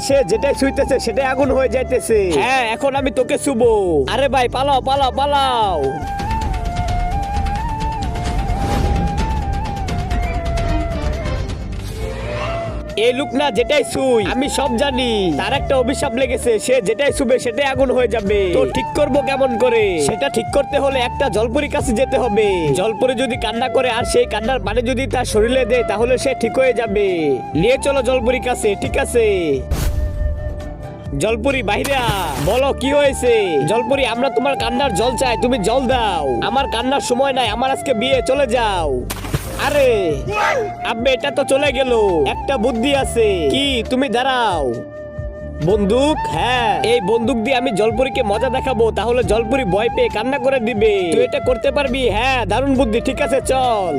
সে যেটাই ছুঁইতেছে সেটাই আগুন হয়ে যাইতেছে। হ্যাঁ এখন আমি তোকে ছুবো। আরে ভাই পালাও পালাও পালাও। এই লোক না যেটাই ছুঁই আমি সব জানি, তার একটা অভিশাপ লেগেছে, সে যেটাই ছুবে সেটাই আগুন হয়ে যাবে। তো ঠিক করবো কেমন করে? সেটা ঠিক করতে হলে একটা জলপরীর কাছে যেতে হবে। জলপরি যদি কান্না করে আর সেই কান্নার পানি যদি তার শরীরে দেয় তাহলে সে ঠিক হয়ে যাবে। নিয়ে চলো জলপরীর কাছে। ঠিক আছে জলপরি বাইরে বলো কি হয়েছে? জলপরি আমরা তোমার কান্নার জল চাই, তুমি জল দাও। আমার কান্নার সময় নাই, আমার আজকে বিয়ে, চলে যাও। আরে আব্বে এটা তো চলে গেল। একটা বুদ্ধি আছে। কি? তুমি দাঁড়াও। বন্দুক? হ্যাঁ এই বন্দুক দিয়ে আমি জলপরীকে মজা দেখাবো, তাহলে জলপরি ভয় পেয়ে কান্না করে দিবে। তুই এটা করতে পারবি? হ্যাঁ দারুণ বুদ্ধি। ঠিক আছে চল।